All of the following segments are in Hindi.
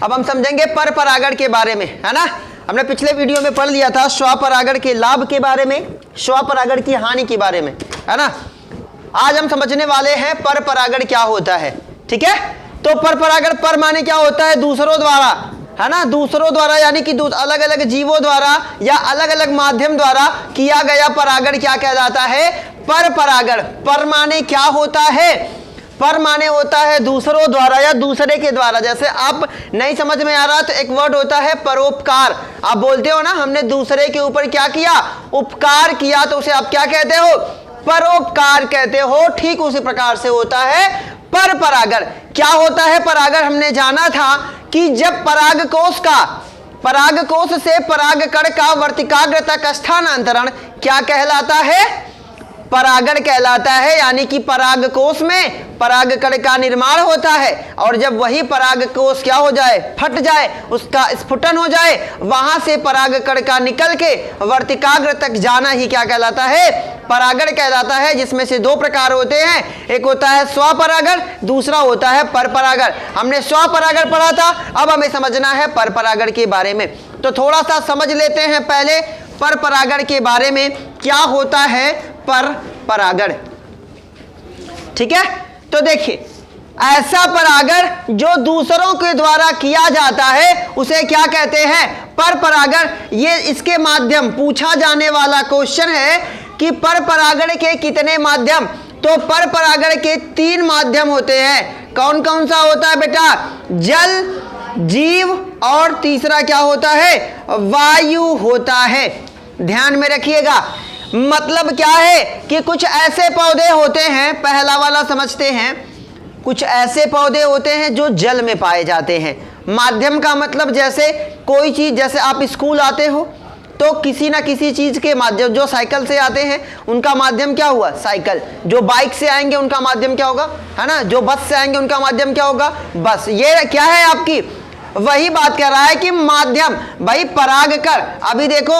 अब हम समझेंगे पर परागण के बारे में, है ना। हमने पिछले वीडियो में पढ़ लिया था स्वपरागण के लाभ के बारे में, स्वपरागण की हानि के बारे में, है ना। आज हम समझने वाले हैं पर परागण क्या होता है, ठीक है। तो पर परागण, पर माने क्या होता है, दूसरों द्वारा, है ना, दूसरों द्वारा यानी कि अलग अलग जीवों द्वारा या अलग अलग माध्यम द्वारा किया गया परागण क्या कहलाता है, पर परागण। पर माने क्या होता है, पर माने होता है दूसरों द्वारा या दूसरे के द्वारा। जैसे आप नहीं समझ में आ रहा तो एक वर्ड होता है परोपकार। आप बोलते हो ना हमने दूसरे के ऊपर क्या किया, उपकार किया, तो उसे आप क्या कहते हो, परोपकार कहते हो। ठीक उसी प्रकार से होता है पर परागण। क्या होता है परागण, हमने जाना था कि जब परागकोश से परागकण का वर्तिकाग्र तक स्थानांतरण क्या कहलाता है, परागण कहलाता है। यानी कि परागकोश में परागकण का निर्माण होता है और जब वही परागकोश क्या हो जाए, फट जाए, उसका स्फुटन हो जाए, वहां से परागकण का निकल के वर्तिकाग्र तक जाना ही क्या कहलाता है, परागण कहलाता है। जिसमें से दो प्रकार होते हैं, एक होता है स्वपरागण, दूसरा होता है परपरागण। हमने स्वपरागण पढ़ा था, अब हमें समझना है परपरागण के बारे में। तो थोड़ा सा समझ लेते हैं पहले पर परागण के बारे में, क्या होता है पर परागण, ठीक है। तो देखिए, ऐसा परागण जो दूसरों के द्वारा किया जाता है उसे क्या कहते हैं, पर परागण। ये इसके माध्यम पूछा जाने वाला क्वेश्चन है कि पर परागण के कितने माध्यम, तो पर परागण के 3 माध्यम होते हैं। कौन कौन सा होता है बेटा, जल, जीव और तीसरा क्या होता है, वायु होता है। ध्यान में रखिएगा। मतलब क्या है कि कुछ ऐसे पौधे होते हैं, पहला वाला समझते हैं, कुछ ऐसे पौधे होते हैं जो जल में पाए जाते हैं। माध्यम का मतलब जैसे कोई चीज, जैसे आप स्कूल आते हो तो किसी ना किसी चीज के माध्यम, जो साइकिल से आते हैं उनका माध्यम क्या हुआ, साइकिल। जो बाइक से आएंगे उनका माध्यम क्या होगा, है ना। जो बस से आएंगे उनका माध्यम क्या होगा, बस। ये क्या है आपकी, वही बात कह रहा है कि माध्यम भाई परागकण। अभी देखो,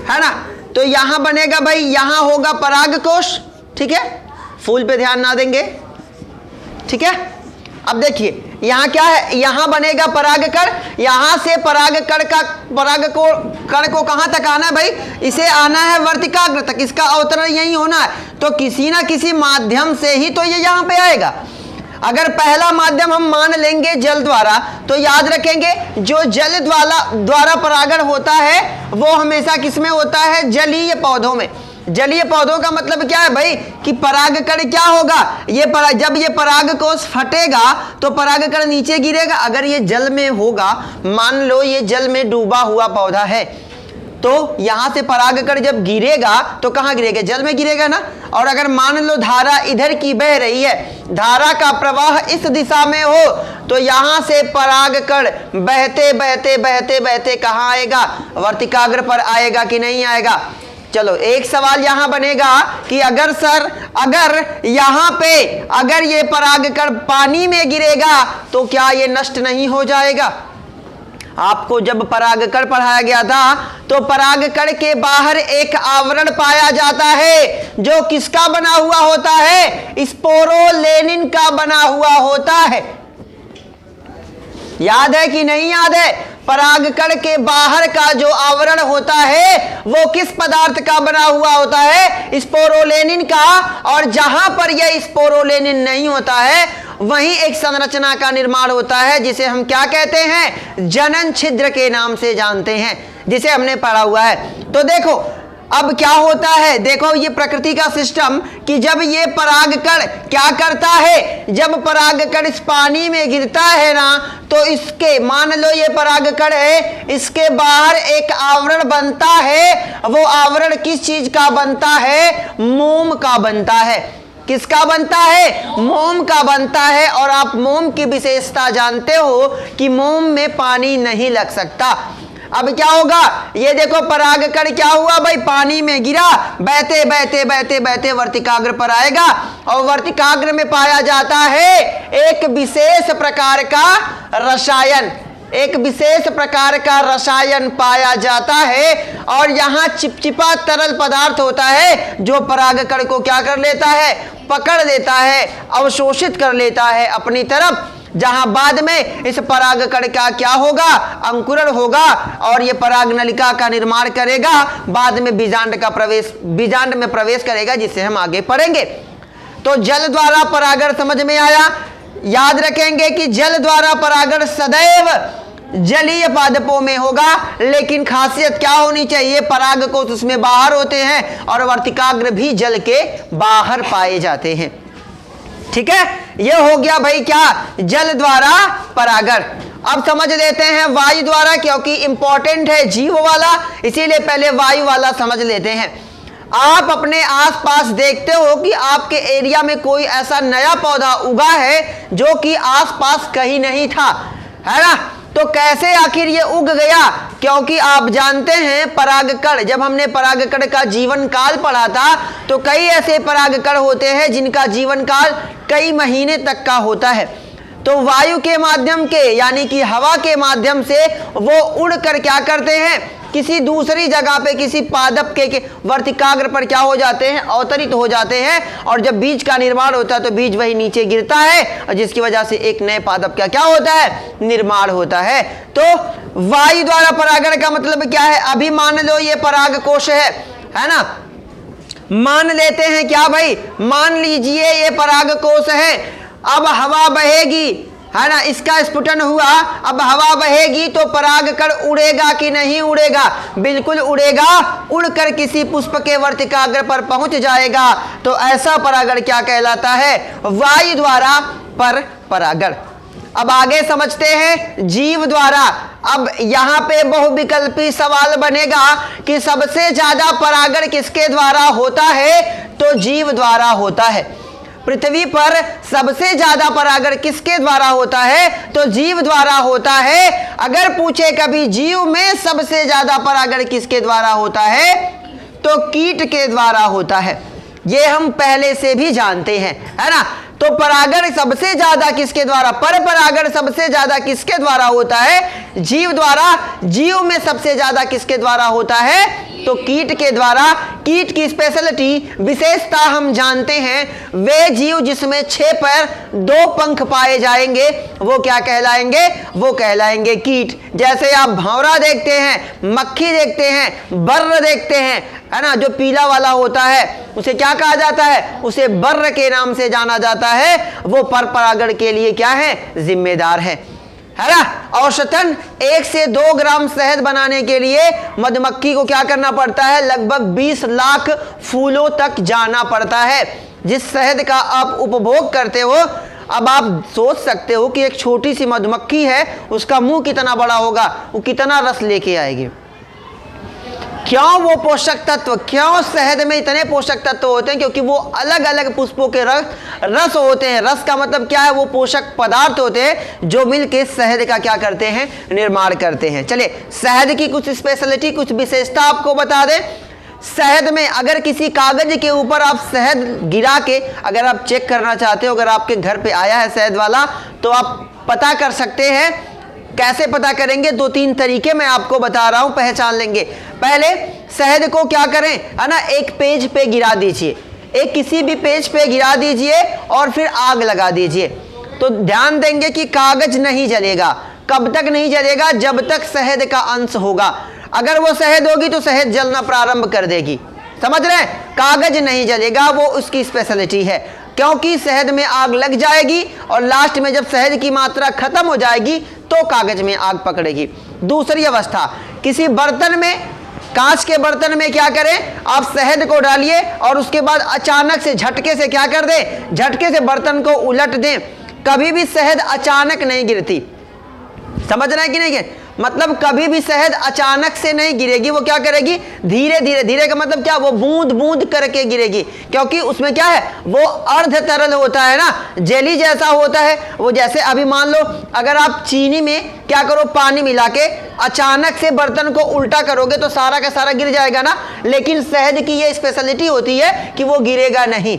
है ना, तो यहां बनेगा भाई, यहां होगा परागकोश, ठीक है। फूल पे ध्यान ना देंगे, ठीक है। अब देखिए यहां क्या है, यहां बनेगा परागकण, यहां से परागकण को कहां तक आना है भाई, इसे आना है वर्तिकाग्र तक, इसका अवतरण यही होना है। तो किसी ना किसी माध्यम से ही तो ये यहां पे आएगा। अगर पहला माध्यम हम मान लेंगे जल द्वारा, तो याद रखेंगे जो जल द्वारा परागण होता है वो हमेशा किसमें होता है, जलीय पौधों में। जलीय पौधों का मतलब क्या है भाई कि परागकण क्या होगा, जब ये परागकोश फटेगा तो परागकण नीचे गिरेगा। अगर ये जल में होगा, मान लो ये जल में डूबा हुआ पौधा है, तो यहां से परागकण जब गिरेगा तो कहां गिरेगा, जल में गिरेगा ना। और अगर मान लो धारा इधर की बह रही है, धारा का प्रवाह इस दिशा में हो, तो यहां से परागकण बहते बहते बहते बहते कहां आएगा, वर्तिकाग्र पर आएगा कि नहीं आएगा। चलो एक सवाल यहां बनेगा कि अगर यहां पे अगर ये परागकण पानी में गिरेगा तो क्या ये नष्ट नहीं हो जाएगा। आपको जब परागकण पढ़ाया गया था तो परागकण के बाहर एक आवरण पाया जाता है जो किसका बना हुआ होता है, स्पोरोलेनिन का बना हुआ होता है। याद है कि नहीं याद है, परागकण के बाहर का जो आवरण होता है वो किस पदार्थ का बना हुआ होता है, स्पोरोलेनिन का। और जहां पर यह स्पोरोलेनिन नहीं होता है वहीं एक संरचना का निर्माण होता है जिसे हम क्या कहते हैं, जनन छिद्र के नाम से जानते हैं, जिसे हमने पढ़ा हुआ है। तो देखो अब क्या होता है, देखो ये प्रकृति का सिस्टम कि जब ये परागकण क्या करता है, जब परागकण इस पानी में गिरता है ना, तो इसके मान लो ये परागकण है, इसके बाहर एक आवरण बनता है। वो आवरण किस चीज का बनता है, मोम का बनता है। किसका बनता है, मोम का बनता है। और आप मोम की विशेषता जानते हो कि मोम में पानी नहीं लग सकता। अब क्या होगा, ये देखो परागकण क्या हुआ भाई, पानी में गिरा, बहते बहते बहते बहते वर्तिकाग्र पर आएगा और वर्तिकाग्र में पाया जाता है एक विशेष प्रकार का रसायन, एक विशेष प्रकार का रसायन पाया जाता है। और यहाँ चिपचिपा तरल पदार्थ होता है जो परागकण को क्या कर लेता है, पकड़ लेता है, अवशोषित कर लेता है अपनी तरफ। जहां बाद में इस परागकण का क्या होगा, अंकुरण होगा और ये पराग नलिका का निर्माण करेगा, बाद में बीजांड में प्रवेश करेगा, जिसे हम आगे पढ़ेंगे। तो जल द्वारा परागण समझ में आया। याद रखेंगे कि जल द्वारा परागण सदैव जलीय पादपों में होगा, लेकिन खासियत क्या होनी चाहिए, परागकोश उसमें बाहर होते हैं और वर्तिकाग्र भी जल के बाहर पाए जाते हैं। ठीक है, यह हो गया भाई क्या, जल द्वारा परागण। अब समझ लेते हैं वायु द्वारा, क्योंकि इंपॉर्टेंट है जीव वाला, इसीलिए पहले वायु वाला समझ लेते हैं। आप अपने आसपास देखते हो कि आपके एरिया में कोई ऐसा नया पौधा उगा है जो कि आसपास कहीं नहीं था, है ना। तो कैसे आखिर ये उग गया, क्योंकि आप जानते हैं परागकण, जब हमने परागकण का जीवन काल पढ़ा था तो कई ऐसे परागकण होते हैं जिनका जीवन काल कई महीने तक का होता है। तो वायु के माध्यम के यानी कि हवा के माध्यम से वो उड़कर क्या करते हैं, किसी दूसरी जगह पे किसी पादप के वर्तिकाग्र पर क्या हो जाते हैं, अवतरित हो जाते हैं, और जब बीज का निर्माण होता है तो बीज वही नीचे गिरता है और जिसकी वजह से एक नए पादप का क्या होता है, निर्माण होता है। तो वायु द्वारा परागण का मतलब क्या है, अभी मान लो ये परागकोश है ना, मान लेते हैं क्या भाई, मान लीजिए ये परागकोश है। अब हवा बहेगी, है ना, इसका स्फुटन हुआ, अब हवा बहेगी तो परागकण उड़ेगा कि नहीं उड़ेगा, बिल्कुल उड़ेगा, उड़कर किसी पुष्प के वर्तिकाग्र पर पहुंच जाएगा। तो ऐसा परागण क्या कहलाता है, वायु द्वारा परागण। अब आगे समझते हैं जीव द्वारा। अब यहां पे बहुविकल्पी सवाल बनेगा कि सबसे ज्यादा परागण किसके द्वारा होता है, तो जीव द्वारा होता है। पृथ्वी पर सबसे ज्यादा परागण किसके द्वारा होता है, तो जीव द्वारा होता है। अगर पूछे कभी जीव में सबसे ज्यादा परागण किसके द्वारा होता है, तो कीट के द्वारा होता है। ये हम पहले से भी जानते हैं, है ना। तो परागण सबसे ज्यादा किसके द्वारा, पर परागण सबसे ज्यादा किसके द्वारा होता है, जीव द्वारा। जीव में सबसे ज्यादा किसके द्वारा होता है, तो कीट के द्वारा। कीट की स्पेशलिटी, विशेषता हम जानते हैं, वे जीव जिसमें 6 पैर 2 पंख पाए जाएंगे वो क्या कहलाएंगे, वो कहलाएंगे कीट। जैसे आप भंवरा देखते हैं, मक्खी देखते हैं, बर्र देखते हैं, है ना, जो पीला वाला होता है उसे क्या कहा जाता है, उसे बर्र के नाम से जाना जाता है। वो पर परागण के लिए क्या है, जिम्मेदार है ना। औसतन 1 से 2 ग्राम शहद बनाने के लिए मधुमक्खी को क्या करना पड़ता है, लगभग 20 लाख फूलों तक जाना पड़ता है। जिस शहद का आप उपभोग करते हो, अब आप सोच सकते हो कि एक छोटी सी मधुमक्खी है, उसका मुंह कितना बड़ा होगा, वो कितना रस लेके आएगी। क्यों वो पोषक तत्व, क्यों शहद में इतने पोषक तत्व होते हैं, क्योंकि वो अलग अलग पुष्पों के रस होते हैं। रस का मतलब क्या है, वो पोषक पदार्थ होते हैं जो मिलके शहद का क्या करते हैं, निर्माण करते हैं। चलिए शहद की कुछ स्पेशलिटी, कुछ विशेषता आपको बता दें। शहद में अगर किसी कागज के ऊपर आप शहद गिरा के अगर आप चेक करना चाहते हो, अगर आपके घर पे आया है शहद वाला, तो आप पता कर सकते हैं। कैसे पता करेंगे, 2-3 तरीके मैं आपको बता रहा हूं, पहचान लेंगे। पहले शहद को क्या करें, है ना, एक पेज पे गिरा दीजिए, एक किसी भी पेज पे गिरा दीजिए और फिर आग लगा दीजिए। तो ध्यान देंगे कि कागज नहीं जलेगा। कब तक नहीं जलेगा, जब तक शहद का अंश होगा। अगर वो शहद होगी तो शहद जलना प्रारंभ कर देगी, समझ रहे हैं। कागज नहीं जलेगा, वो उसकी स्पेशलिटी है, क्योंकि शहद में आग लग जाएगी और लास्ट में जब शहद की मात्रा खत्म हो जाएगी तो कागज में आग पकड़ेगी। दूसरी अवस्था, किसी बर्तन में, कांच के बर्तन में क्या करें, आप शहद को डालिए और उसके बाद अचानक से झटके से क्या कर दें, झटके से बर्तन को उलट दें। कभी भी शहद अचानक नहीं गिरती, समझ रहे हैं कि नहीं, मतलब कभी भी शहद अचानक से नहीं गिरेगी। वो क्या करेगी, धीरे धीरे, धीरे का मतलब क्या, वो बूंद बूंद करके गिरेगी, क्योंकि उसमें क्या है, वो अर्ध तरल होता है ना, जेली जैसा होता है वो। जैसे अभी मान लो अगर आप चीनी में क्या करो, पानी मिला के अचानक से बर्तन को उल्टा करोगे तो सारा का सारा गिर जाएगा ना। लेकिन शहद की ये स्पेशलिटी होती है कि वो गिरेगा नहीं,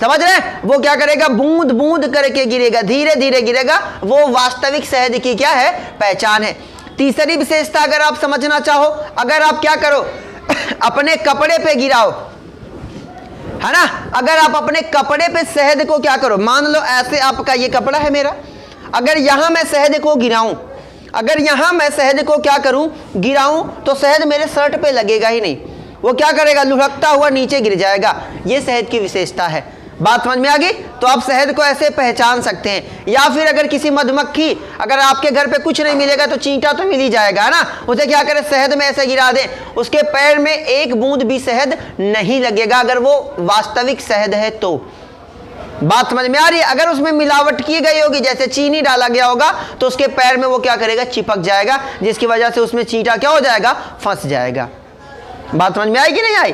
समझ रहे हैं। वो क्या करेगा, बूंद बूंद करके गिरेगा, धीरे धीरे गिरेगा। वो वास्तविक शहद की क्या है, पहचान है। तीसरी विशेषता अगर आप समझना चाहो, अगर आप क्या करो, अपने कपड़े पे गिराओ, है ना, अगर आप अपने कपड़े पे शहद को क्या करो, मान लो ऐसे आपका ये कपड़ा है मेरा, अगर यहां मैं शहद को गिराऊं, अगर यहां मैं शहद को क्या करूं, गिराऊं, तो शहद मेरे शर्ट पे लगेगा ही नहीं, वो क्या करेगा, लुढ़कता हुआ नीचे गिर जाएगा। ये शहद की विशेषता है। बात समझ में आ गई? तो आप शहद को ऐसे पहचान सकते हैं। या फिर अगर किसी मधुमक्खी, अगर आपके घर पे कुछ नहीं मिलेगा तो चींटा तो मिल ही जाएगा, है ना, उसे क्या करें, शहद में ऐसे गिरा दें, उसके पैर में एक बूंद भी शहद नहीं लगेगा, अगर वो वास्तविक शहद है तो। बात समझ में आ रही है? अगर उसमें मिलावट की गई होगी, जैसे चीनी डाला गया होगा, तो उसके पैर में वो क्या करेगा, चिपक जाएगा, जिसकी वजह से उसमें चींटा क्या हो जाएगा, फंस जाएगा। बात समझ में आई कि नहीं आई?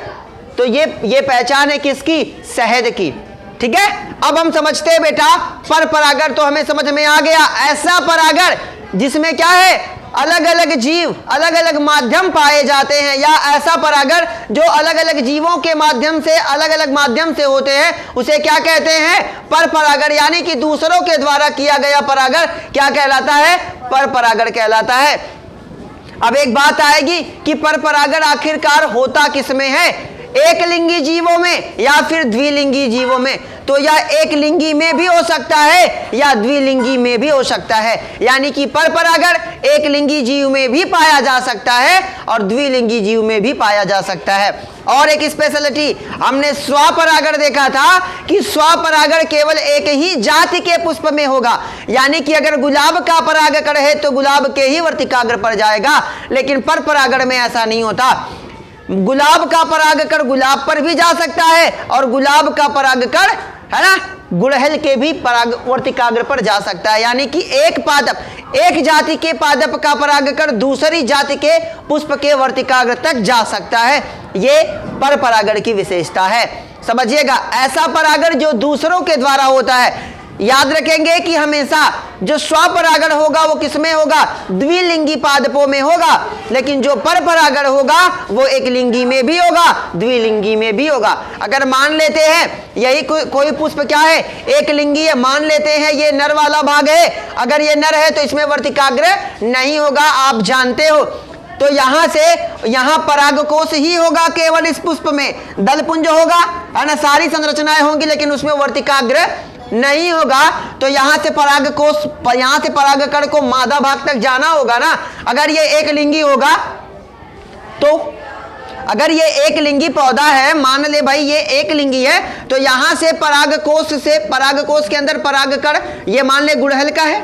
तो ये पहचान है किसकी, शहद की। ठीक है, अब हम समझते हैं बेटा पर परागण, तो हमें समझ में आ गया ऐसा परागण जिसमें क्या है, अलग अलग जीव अलग अलग माध्यम पाए जाते हैं, या ऐसा परागण जो अलग अलग जीवों के माध्यम से, अलग अलग माध्यम से होते हैं, उसे क्या कहते हैं, पर परागण। यानी कि दूसरों के द्वारा किया गया परागण क्या कहलाता है, पर परागण कहलाता है। अब एक बात आएगी कि पर परागण आखिरकार होता किसमें है, एक लिंगी जीवों में या फिर द्विलिंगी जीवों में। तो या एक लिंगी में भी हो सकता है या द्विलिंगी में भी हो सकता है, यानी कि पर परागण एक लिंगी जीव में भी पाया जा सकता है और द्विलिंगी जीव में भी पाया जा सकता है। और एक स्पेशलिटी हमने स्वपरागण देखा था कि स्वपरागण केवल एक ही जाति के पुष्प में होगा, यानी कि अगर गुलाब का परागकण है तो गुलाब के ही वर्तिकाग्र पर जाएगा, लेकिन पर परागण में ऐसा नहीं होता। गुलाब का परागकण गुलाब पर भी जा सकता है और गुलाब का परागकण, है ना, गुड़हल के भी वर्तिकाग्र पर जा सकता है, यानी कि एक पादप, एक जाति के पादप का परागकण दूसरी जाति के पुष्प के वर्तिकाग्र तक जा सकता है। ये पर परागण की विशेषता है, समझिएगा। ऐसा परागण जो दूसरों के द्वारा होता है, याद रखेंगे कि हमेशा जो स्वपरागण होगा वो किसमें होगा, द्विलिंगी पादपों में होगा, लेकिन जो पर परागण होगा वो एक लिंगी में भी होगा, द्विलिंगी में भी होगा। अगर मान लेते हैं यही कोई पुष्प क्या है, एक लिंगी है, मान लेते हैं ये नर वाला भाग है, अगर ये नर है तो इसमें वर्तिकाग्र नहीं होगा, आप जानते हो, तो यहां से यहां परागकोश ही होगा केवल इस पुष्प में, दलपुंज होगा, है ना, सारी संरचनाएं होंगी, लेकिन उसमें वर्तिकाग्र नहीं होगा। तो यहां से परागकोश, यहां से परागकण को मादा भाग तक जाना होगा ना। अगर ये एक लिंगी होगा तो, अगर ये एक लिंगी पौधा है, मान ले भाई ये एक लिंगी है, तो यहां से परागकोश के अंदर परागकण, ये मान ले गुड़हल का है,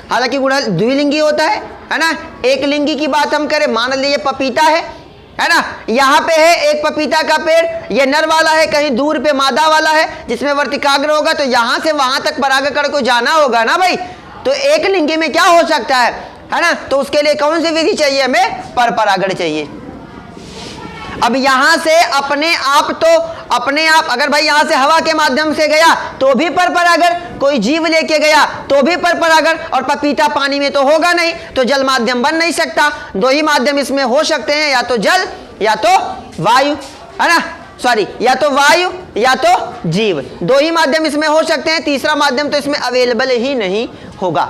हालांकि गुड़हल द्विलिंगी होता है ना। एक लिंगी की बात हम करें, मान लीजिए पपीता है ना, यहाँ पे है एक पपीता का पेड़, ये नर वाला है, कहीं दूर पे मादा वाला है जिसमें वर्तिकाग्र होगा, तो यहाँ से वहां तक परागकण को जाना होगा ना भाई। तो एक लिंगी में क्या हो सकता है ना, तो उसके लिए कौन सी विधि चाहिए, हमें पर परागण चाहिए। अब यहां से अपने आप अगर भाई यहां से हवा के माध्यम से गया तो भी पर परागण, कोई जीव लेके गया तो भी पर परागण, और पपीता पानी में तो होगा नहीं, तो जल माध्यम बन नहीं सकता। दो ही माध्यम इसमें हो सकते हैं, या तो जल या तो वायु, है ना, सॉरी, या तो वायु या तो जीव, दो ही माध्यम इसमें हो सकते हैं, तीसरा माध्यम तो इसमें अवेलेबल ही नहीं होगा।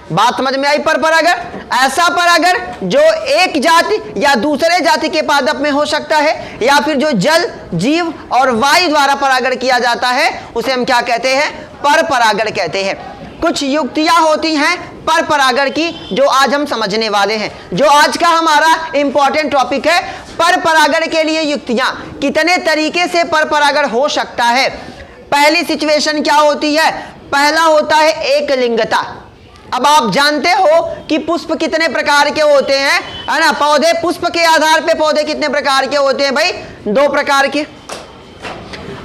बात समझ में आई? पर परागण ऐसा परागण जो एक जाति या दूसरे जाति के पादप में हो सकता है, या फिर जो जल, जीव और वायु द्वारा परागण किया जाता है, उसे हम क्या कहते हैं, पर परागण कहते हैं। कुछ युक्तियां होती हैं पर परागण की जो आज हम समझने वाले हैं, जो आज का हमारा इंपॉर्टेंट टॉपिक है। पर परागण के लिए युक्तियां, कितने तरीके से पर परागण हो सकता है। पहली सिचुएशन क्या होती है, पहला होता है एक लिंगता। अब आप जानते हो कि पुष्प कितने प्रकार के होते हैं, है ना, पौधे, पुष्प के आधार पे पौधे कितने प्रकार के होते हैं भाई, 2 प्रकार के।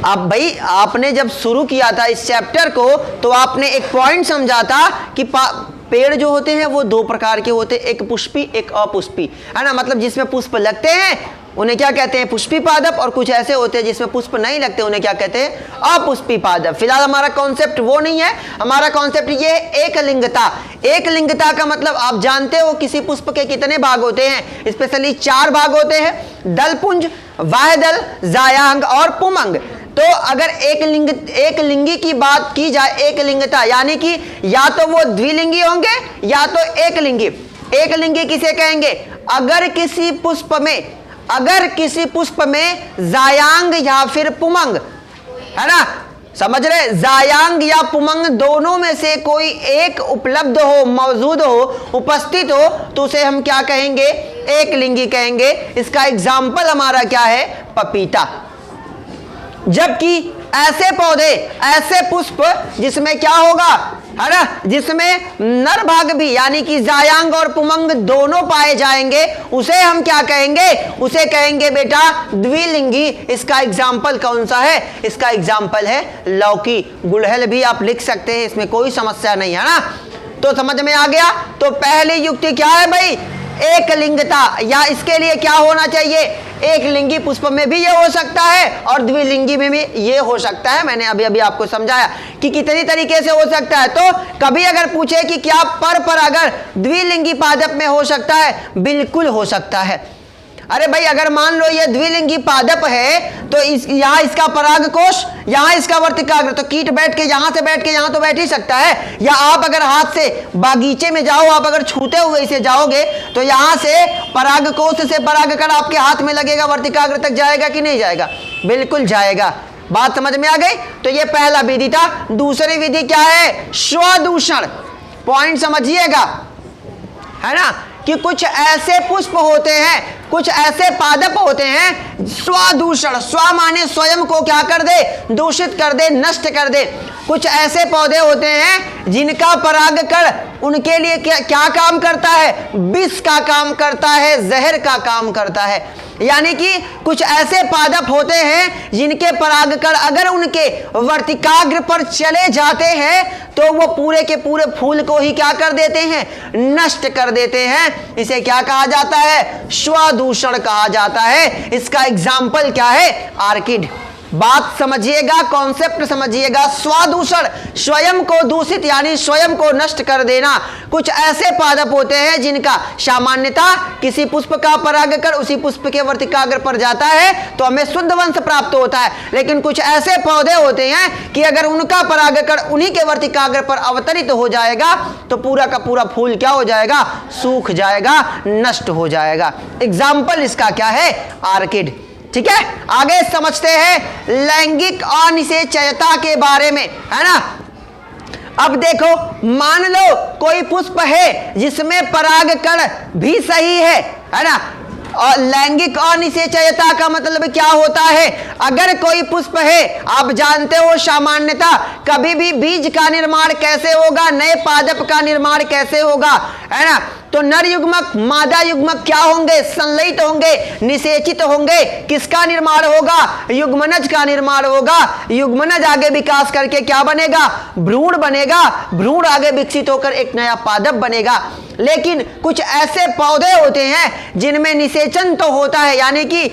अब भाई आपने जब शुरू किया था इस चैप्टर को तो आपने एक पॉइंट समझा था कि पेड़ जो होते हैं वो 2 प्रकार के होते हैं, एक पुष्पी एक अपुष्पी, है ना, मतलब जिसमें पुष्प लगते हैं उन्हें क्या कहते हैं, पुष्पी पादप, और कुछ ऐसे होते हैं जिसमें पुष्प नहीं लगते उन्हें क्या कहते हैं, अपुष्पी पादप। फिलहाल हमारा कॉन्सेप्ट वो नहीं है, हमारा कॉन्सेप्ट ये है एक लिंगता। एक लिंगता का मतलब आप जानते हो किसी पुष्प के कितने भाग होते हैं, स्पेशली 4 भाग होते हैं, दलपुंज, बाह्यदल, जायांग और पुमंग। तो अगर एक लिंगी की बात की जाए, एक लिंगता यानी कि या तो वो द्विलिंगी होंगे या तो एक लिंगी। एक लिंगी किसे कहेंगे, अगर किसी पुष्प में जायांग या फिर पुमंग, है ना, समझ रहे, जायांग या पुमंग दोनों में से कोई एक उपलब्ध हो, मौजूद हो, उपस्थित हो, तो उसे हम क्या कहेंगे, एक लिंगी कहेंगे। इसका एग्जाम्पल हमारा क्या है, पपीता। जबकि ऐसे पौधे, ऐसे पुष्प जिसमें क्या होगा, है ना, जिसमें नर भाग भी यानी कि जायांग और पुमंग दोनों पाए जाएंगे, उसे हम क्या कहेंगे, उसे कहेंगे बेटा द्विलिंगी। इसका एग्जाम्पल कौन सा है, इसका एग्जाम्पल है लौकी। गुड़हल भी आप लिख सकते हैं, इसमें कोई समस्या नहीं है ना। तो समझ में आ गया। तो पहली युक्ति क्या है भाई, एक लिंगता, या इसके लिए क्या होना चाहिए, एक लिंगी पुष्प में भी ये हो सकता है और द्विलिंगी में भी ये हो सकता है। मैंने अभी अभी आपको समझाया कि कितनी तरीके से हो सकता है। तो कभी अगर पूछे कि क्या पर अगर द्विलिंगी पादप में हो सकता है, बिल्कुल हो सकता है। अरे भाई अगर मान लो ये द्विलिंगी पादप है तो यहाँ इसका पराग कोश, यहाँ इसका वर्तिकाग्र, तो कीट बैठ के यहाँ से बैठ के यहाँ तो बैठ ही सकता है। या आप अगर हाथ से बागीचे में जाओ, आप अगर छूते हुए इसे जाओगे तो यहाँ से पराग कोश से परागकण आपके हाथ में लगेगा, वर्तिकाग्र तक जाएगा कि नहीं जाएगा, बिल्कुल जाएगा। बात समझ में आ गई। तो ये पहला विधि था। दूसरी विधि क्या है, स्वदूषण। पॉइंट समझिएगा, है ना, कि कुछ ऐसे पुष्प होते हैं, कुछ ऐसे पादप होते हैं, स्वदूषण, स्व माने स्वयं को क्या कर दे, दूषित कर दे, नष्ट कर दे। कुछ ऐसे पौधे होते हैं जिनका परागकण उनके लिए क्या काम करता है, विष का काम करता है, जहर का काम करता है। यानी कि कुछ ऐसे पादप होते हैं जिनके परागकण अगर उनके वर्तिकाग्र पर चले जाते हैं तो वो पूरे के पूरे फूल को ही क्या कर देते हैं, नष्ट कर देते हैं। इसे क्या कहा जाता है, स्वदूषण कहा जाता है। इसका एग्जाम्पल क्या है, आर्किड। बात समझिएगा, कॉन्सेप्ट समझिएगा। स्वदूषण, स्वयं को दूषित यानी स्वयं को नष्ट कर देना। कुछ ऐसे पादप होते हैं जिनका सामान्यतः किसी पुष्प का परागकण उसी पुष्प के वर्तिकाग्र पर जाता है तो हमें शुद्ध वंश प्राप्त होता है। लेकिन कुछ ऐसे पौधे होते हैं कि अगर उनका परागकण उन्हीं के वर्तिकाग्र पर अवतरित हो जाएगा तो पूरा का पूरा फूल क्या हो जाएगा, सूख जाएगा, नष्ट हो जाएगा। एग्जाम्पल इसका क्या है, आर्किड। ठीक है, आगे समझते हैं लैंगिक अनिषेचयता के बारे में, है ना। अब देखो, मान लो कोई पुष्प है जिसमें परागकण भी सही है ना। और लैंगिक अनिषेचयता का मतलब क्या होता है, अगर कोई पुष्प है, आप जानते हो सामान्यतः कभी भी बीज का निर्माण कैसे होगा, नए पादप का निर्माण कैसे होगा, है ना। तो नर युग्मक मादा युग्मक क्या होंगे, संलयित होंगे, निषेचित होंगे। किसका निर्माण होगा, युग्मनज का निर्माण होगा। युग्मनज आगे विकास करके क्या बनेगा, भ्रूण बनेगा। भ्रूण आगे विकसित होकर एक नया पादप बनेगा। लेकिन कुछ ऐसे पौधे होते हैं जिनमें निषेचन तो होता है, यानी कि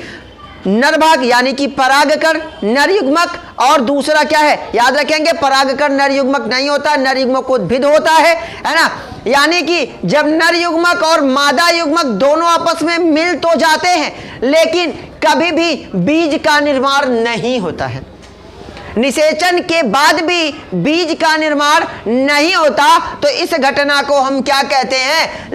नरभाग यानी कि परागकण नर युग्मक, और दूसरा क्या है, याद रखेंगे परागकण नर युग्मक नहीं होता, नर युग्मक उद्भिद होता है ना। यानी कि जब नर युग्मक और मादा युग्मक दोनों आपस में मिल तो जाते हैं लेकिन कभी भी बीज का निर्माण नहीं होता है। निषेचन के बाद भी बीज का निर्माण नहीं होता तो इस घटना को हम क्या कहते हैं,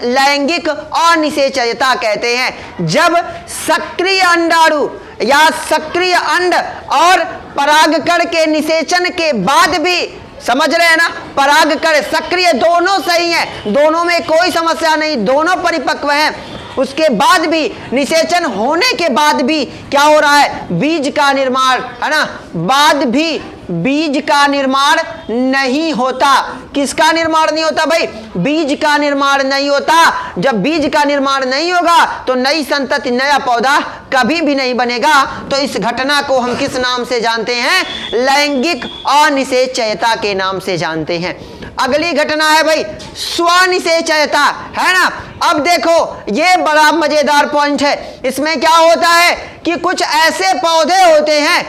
लैंगिक अनिषेचयता कहते हैं। जब सक्रिय अंडाणु या सक्रिय अंड और परागकण के निषेचन के बाद भी, समझ रहे हैं ना, परागकण सक्रिय दोनों सही हैं, दोनों में कोई समस्या नहीं, दोनों परिपक्व हैं, उसके बाद भी निषेचन होने के बाद भी क्या हो रहा है, बीज का निर्माण, है ना, बाद भी बीज का निर्माण नहीं होता। किसका निर्माण नहीं होता भाई, बीज का निर्माण नहीं होता। जब बीज का निर्माण नहीं होगा तो नई संतति, नया पौधा कभी भी नहीं बनेगा। तो इस घटना को हम किस नाम से जानते हैं, लैंगिक अनिषेचयता के नाम से जानते हैं। अगली घटना है भाई स्वनिषेचयता, है ना। अब देखो ये बड़ा मजेदार पॉइंट है। इसमें क्या होता है कि कुछ ऐसे पौधे होते हैं,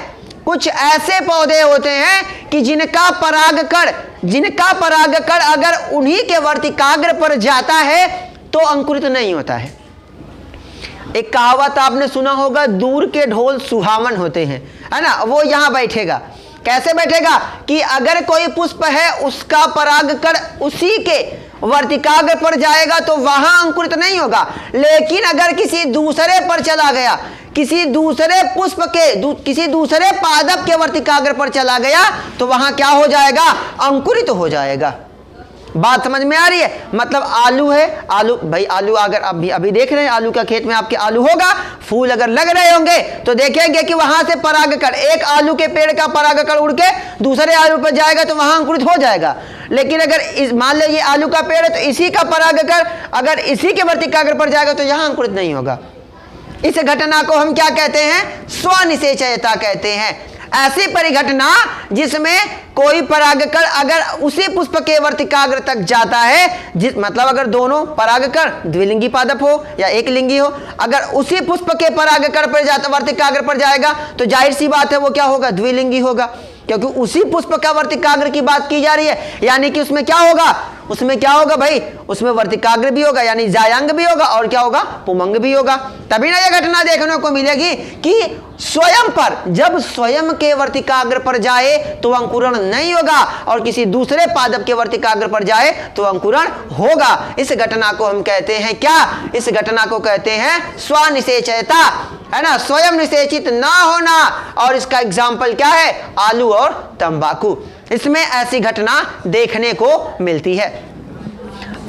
कुछ ऐसे पौधे होते हैं कि जिनका परागकण अगर उन्हीं के वर्तिकाग्र पर जाता है तो अंकुरित नहीं होता है। एक कहावत आपने सुना होगा, दूर के ढोल सुहावन होते हैं, है ना। वो यहां बैठेगा, कैसे बैठेगा कि अगर कोई पुष्प है उसका परागकण उसी के वर्तिकाग्र पर जाएगा तो वहां अंकुरित नहीं होगा। लेकिन अगर किसी दूसरे पर चला गया, किसी दूसरे पुष्प के किसी दूसरे पादप के वर्तिकाग्र पर चला गया तो वहां क्या हो जाएगा, अंकुरित हो जाएगा। बात समझ में आ रही है? मतलब आलू है, आलू भाई आलू अगर अभी देख रहे हैं, आलू का खेत में आपके आलू होगा, फूल अगर लग रहे होंगे तो देखेंगे कि वहां से परागकण, एक आलू के पेड़ का परागकण उड़ के दूसरे आलू पर जाएगा तो वहां अंकुरित हो जाएगा। लेकिन अगर मान लो ये आलू का पेड़ है तो इसी का परागकण अगर इसी के वर्तिकाग्र पर जाएगा तो यहां अंकुरित नहीं होगा। इस घटना को हम क्या कहते हैं, स्वनिषेचयता कहते हैं। ऐसी परिघटना जिसमें कोई परागकण अगर उसी पुष्प के वर्तिकाग्र तक जाता है, मतलब अगर दोनों परागकण द्विलिंगी पादप हो या एक लिंगी हो, अगर उसी पुष्प के परागकण पर जाता वर्तिकाग्र पर जाएगा तो जाहिर सी बात है वो क्या होगा, द्विलिंगी होगा, क्योंकि उसी पुष्प का वर्तिकाग्र की बात की जा रही है। यानी कि उसमें क्या होगा, उसमें क्या होगा भाई, उसमें वर्तिकाग्र भी होगा यानी जायांग भी होगा और क्या होगा, पुमंग भी होगा। तभी ना यह घटना देखने को मिलेगी कि स्वयं पर, जब स्वयं के वर्तिकाग्र पर जाए तो अंकुरण नहीं होगा और किसी दूसरे पादप के वर्तिकाग्र पर जाए तो अंकुरण होगा। इस घटना को हम कहते हैं क्या, इस घटना को कहते हैं स्वनिषेचयता, है ना, स्वयं निषेचित ना होना। और इसका एग्जाम्पल क्या है, आलू और तंबाकू, इसमें ऐसी घटना देखने को मिलती है।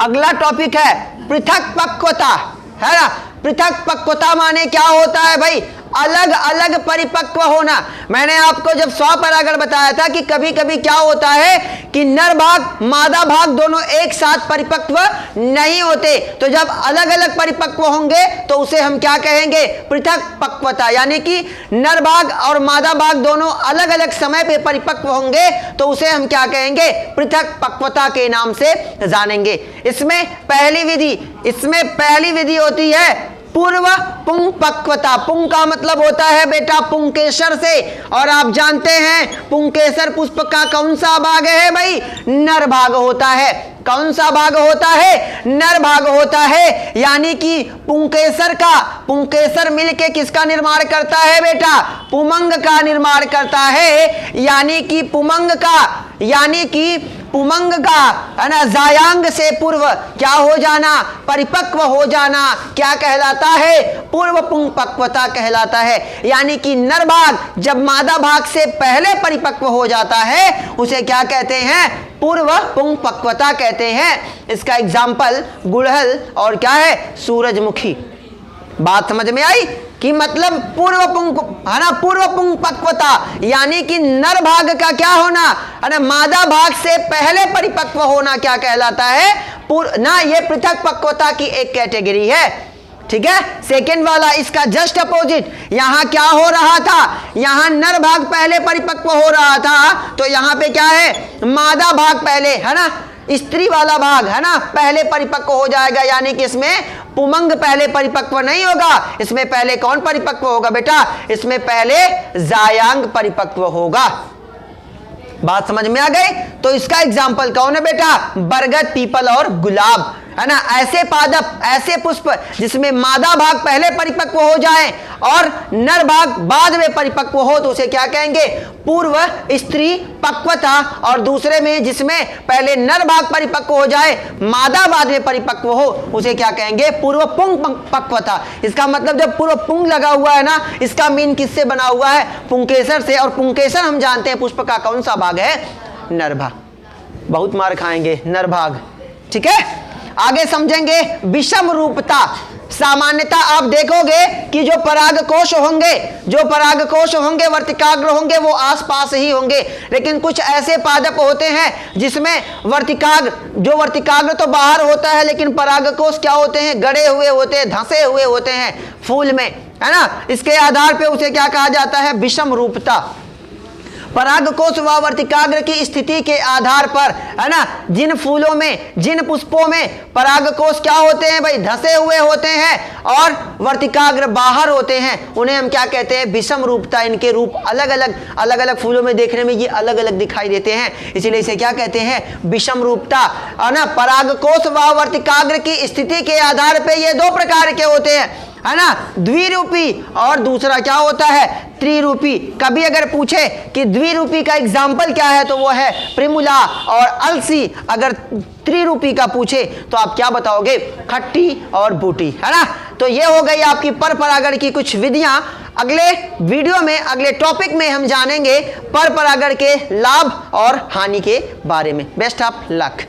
अगला टॉपिक है पृथक पक्वता, है ना। पृथक पक्वता माने क्या होता है भाई, अलग अलग परिपक्व होना। मैंने आपको जब स्वपरागण बताया था कि कभी कभी क्या होता है कि नर भाग मादा भाग दोनों एक साथ परिपक्व नहीं होते, तो जब अलग अलग परिपक्व होंगे तो उसे हम क्या कहेंगे, पृथक पक्वता। यानी कि नर भाग और मादा भाग दोनों अलग अलग समय पे परिपक्व होंगे तो उसे हम क्या कहेंगे, पृथक पक्वता के नाम से जानेंगे। इसमें पहली विधि होती है पूर्व पुंग पक्वता। पुंग का मतलब होता है बेटा पुंकेसर से, और आप जानते हैं पुंकेसर पुष्प का कौन सा भाग है भाई, नर भाग होता है। कौन सा भाग होता है, नर भाग होता है। यानी कि पुंकेसर मिलके किसका निर्माण करता है बेटा, पुमंग का निर्माण करता है। यानी कि पुमंग का है ना, जायांग से पूर्व क्या हो जाना, परिपक्व हो जाना, क्या कहलाता है, पूर्व पुंग पक्वता कहलाता है। यानी कि नर भाग जब मादा भाग से पहले परिपक्व हो जाता है उसे क्या कहते हैं, पूर्व पुंग पक्वता कहते हैं। इसका एग्जाम्पल गुड़हल और क्या है, सूरजमुखी। बात समझ में आई कि मतलब पूर्व पुंग, है ना, पूर्व पुंग पक्वता यानी कि नर भाग का क्या होना, है ना, मादा भाग से पहले परिपक्व होना क्या कहलाता है, ना, ये पृथक पक्वता की एक कैटेगरी है। ठीक है, सेकेंड वाला इसका जस्ट अपोजिट, यहां क्या हो रहा था, यहां नर भाग पहले परिपक्व हो रहा था तो यहां पे क्या है, मादा भाग पहले, है ना, स्त्री वाला भाग, है ना, पहले परिपक्व हो जाएगा। यानी कि इसमें पुमंग पहले परिपक्व नहीं होगा, इसमें पहले कौन परिपक्व होगा बेटा, इसमें पहले जायांग परिपक्व होगा। बात समझ में आ गई? तो इसका एग्जाम्पल कौन है बेटा, बरगद, पीपल और गुलाब, है ना। ऐसे पादप, ऐसे पुष्प जिसमें मादा भाग पहले परिपक्व हो जाए और नर भाग बाद में परिपक्व हो तो उसे क्या कहेंगे, पूर्व स्त्री पक्वता। और दूसरे में जिसमें पहले नर भाग परिपक्व हो जाए, मादा बाद में परिपक्व हो, उसे क्या कहेंगे, पूर्व पुंग पक्वता। इसका मतलब जब पूर्व पुंग लगा हुआ है ना, इसका मीन किससे बना हुआ है, पुंकेसर से। और पुंकेसर हम जानते हैं पुष्प का कौन सा भाग है, नर भाग। बहुत मार खाएंगे, नर भाग। ठीक है, आगे समझेंगे विषम रूपता। सामान्यतः आप देखोगे कि जो परागकोश होंगे वर्तिकाग्र होंगे वो आसपास ही होंगे, लेकिन कुछ ऐसे पादप होते हैं जिसमें वर्तिकाग्र तो बाहर होता है लेकिन परागकोश क्या होते हैं, गड़े हुए होते हैं, धंसे हुए होते हैं फूल में, है ना। इसके आधार पे उसे क्या कहा जाता है, विषम रूपता। परागकोश व वर्तिकाग्र की स्थिति के आधार पर, है ना, जिन फूलों में, जिन पुष्पों में परागकोश क्या होते हैं भाई, धंसे हुए होते हैं और वर्तिकाग्र बाहर होते हैं, उन्हें हम क्या कहते हैं, विषम रूपता। इनके रूप अलग अलग फूलों में देखने में ये अलग अलग दिखाई देते हैं, इसीलिए इसे क्या कहते हैं, विषम रूपता, है ना। परागकोश व वर्तिकाग्र की स्थिति के आधार पर ये दो प्रकार के होते हैं, है ना, द्विरूपी, और दूसरा क्या होता है, त्रिरूपी। कभी अगर पूछे कि द्विरूपी का एग्जाम्पल क्या है तो वो है प्रिमुला और अलसी। अगर त्रिरूपी का पूछे तो आप क्या बताओगे, खट्टी और बूटी, है ना। तो ये हो गई आपकी पर परागण की कुछ विधियां। अगले वीडियो में, अगले टॉपिक में हम जानेंगे पर परागण के लाभ और हानि के बारे में। Best of luck.